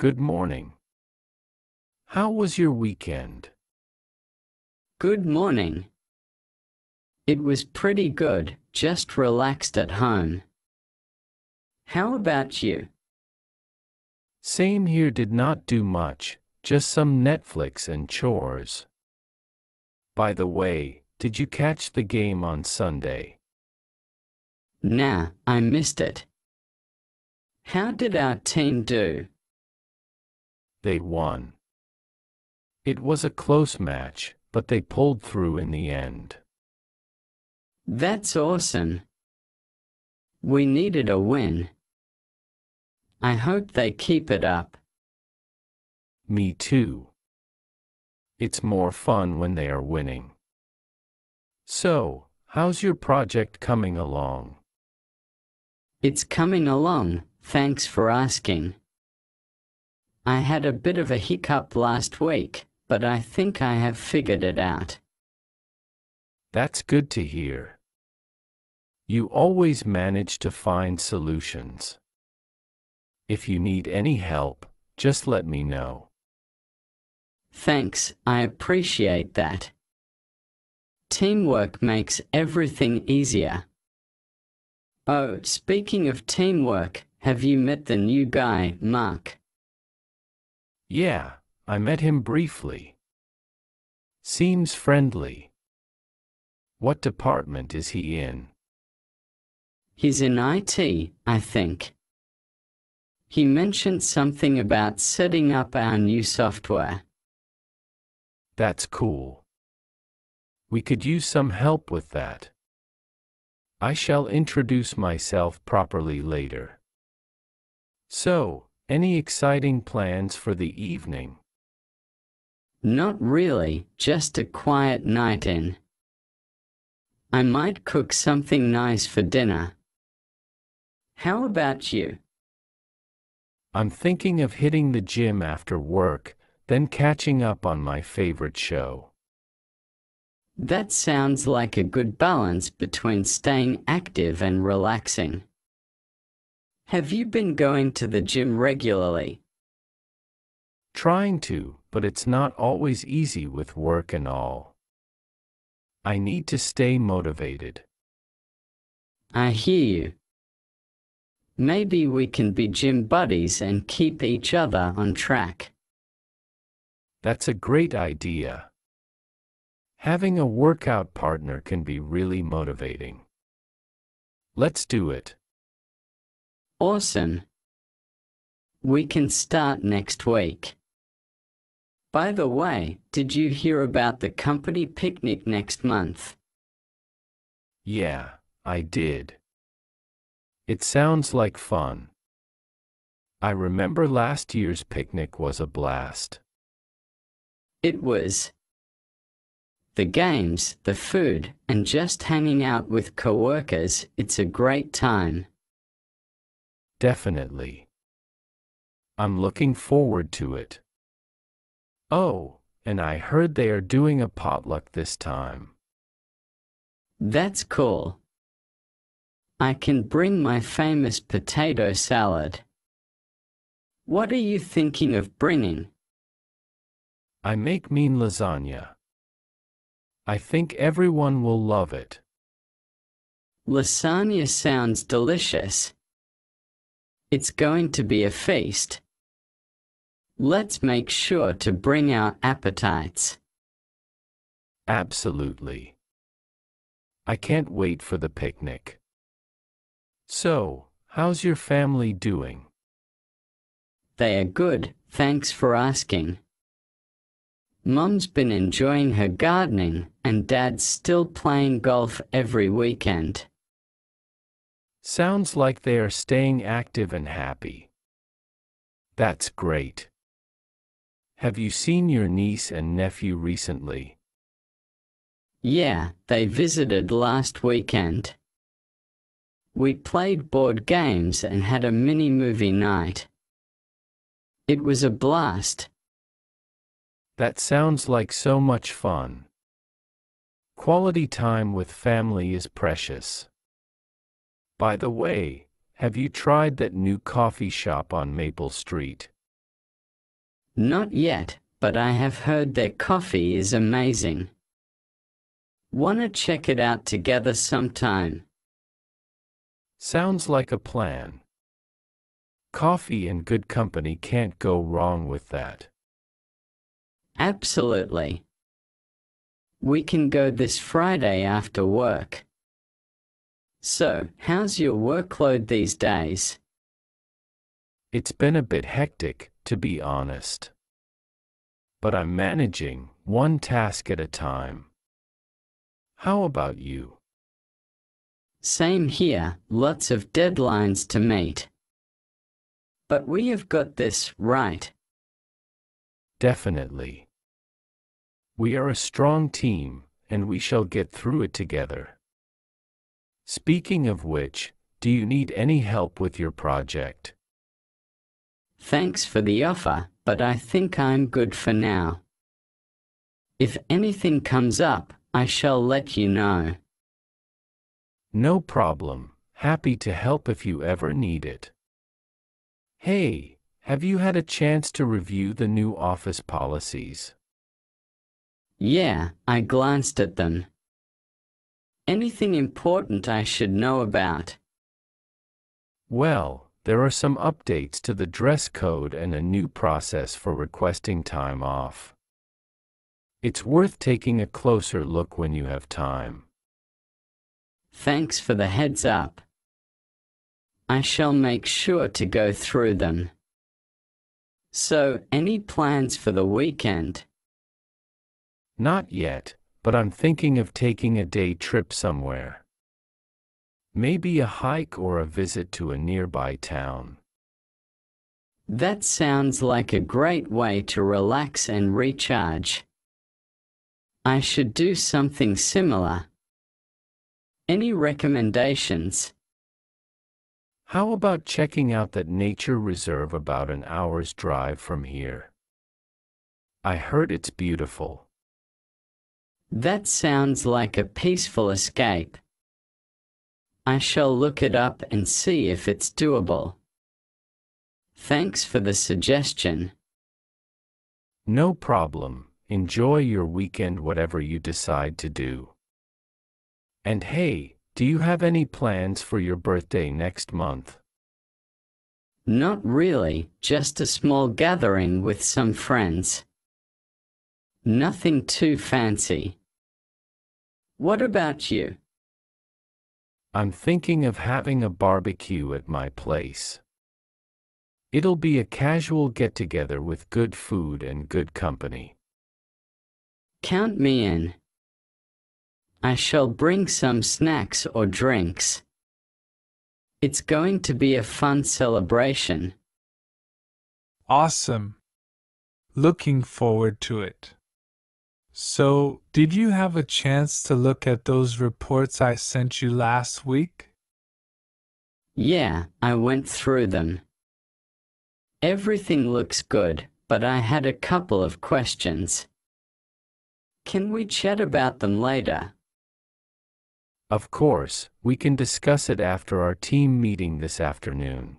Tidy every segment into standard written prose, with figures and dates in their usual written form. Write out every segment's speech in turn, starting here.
Good morning. How was your weekend? Good morning. It was pretty good, just relaxed at home. How about you? Same here, did not do much, just some Netflix and chores. By the way, did you catch the game on Sunday? Nah, I missed it. How did our team do? They won. It was a close match, but they pulled through in the end. That's awesome. We needed a win. I hope they keep it up. Me too. It's more fun when they are winning. So, how's your project coming along? It's coming along, thanks for asking. I had a bit of a hiccup last week, but I think I have figured it out. That's good to hear. You always manage to find solutions. If you need any help, just let me know. Thanks, I appreciate that. Teamwork makes everything easier. Oh, speaking of teamwork, have you met the new guy, Mark? Yeah, I met him briefly. Seems friendly. What department is he in? He's in IT, I think. He mentioned something about setting up our new software. That's cool. We could use some help with that. I shall introduce myself properly later. So, any exciting plans for the evening? Not really, just a quiet night in. I might cook something nice for dinner. How about you? I'm thinking of hitting the gym after work, then catching up on my favorite show. That sounds like a good balance between staying active and relaxing. Have you been going to the gym regularly? Trying to, but it's not always easy with work and all. I need to stay motivated. I hear you. Maybe we can be gym buddies and keep each other on track. That's a great idea. Having a workout partner can be really motivating. Let's do it. Awesome. We can start next week. By the way, did you hear about the company picnic next month? Yeah, I did. It sounds like fun. I remember last year's picnic was a blast. It was. The games, the food, and just hanging out with coworkers, it's a great time. Definitely. I'm looking forward to it. Oh, and I heard they are doing a potluck this time. That's cool. I can bring my famous potato salad. What are you thinking of bringing? I make mean lasagna. I think everyone will love it. Lasagna sounds delicious. It's going to be a feast. Let's make sure to bring our appetites. Absolutely. I can't wait for the picnic. So, how's your family doing? They are good, thanks for asking. Mom's been enjoying her gardening, and Dad's still playing golf every weekend. Sounds like they are staying active and happy. That's great. Have you seen your niece and nephew recently? Yeah, they visited last weekend. We played board games and had a mini movie night. It was a blast. That sounds like so much fun. Quality time with family is precious. By the way, have you tried that new coffee shop on Maple Street? Not yet, but I have heard their coffee is amazing. Wanna check it out together sometime? Sounds like a plan. Coffee and good company can't go wrong with that. Absolutely. We can go this Friday after work. So, how's your workload these days? It's been a bit hectic, to be honest. But I'm managing, one task at a time. How about you? Same here, lots of deadlines to meet. But we have got this, right? Definitely. We are a strong team, and we shall get through it together. Speaking of which, do you need any help with your project? Thanks for the offer, but I think I'm good for now. If anything comes up, I shall let you know. No problem. Happy to help if you ever need it. Hey, have you had a chance to review the new office policies? Yeah, I glanced at them. Anything important I should know about? Well, there are some updates to the dress code and a new process for requesting time off. It's worth taking a closer look when you have time. Thanks for the heads up. I shall make sure to go through them. So, any plans for the weekend? Not yet, but I'm thinking of taking a day trip somewhere. Maybe a hike or a visit to a nearby town. That sounds like a great way to relax and recharge. I should do something similar. Any recommendations? How about checking out that nature reserve about an hour's drive from here? I heard it's beautiful. That sounds like a peaceful escape. I shall look it up and see if it's doable. Thanks for the suggestion. No problem. Enjoy your weekend, whatever you decide to do. And hey, do you have any plans for your birthday next month? Not really, just a small gathering with some friends. Nothing too fancy. What about you? I'm thinking of having a barbecue at my place. It'll be a casual get-together with good food and good company. Count me in. I shall bring some snacks or drinks. It's going to be a fun celebration. Awesome. Looking forward to it. So, did you have a chance to look at those reports I sent you last week? Yeah, I went through them. Everything looks good, but I had a couple of questions. Can we chat about them later? Of course, we can discuss it after our team meeting this afternoon.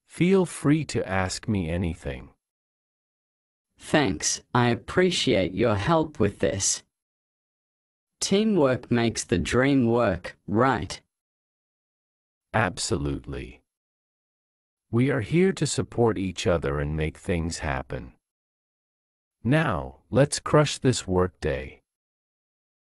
Feel free to ask me anything. Thanks, I appreciate your help with this. Teamwork makes the dream work, right? Absolutely. We are here to support each other and make things happen. Now, let's crush this workday.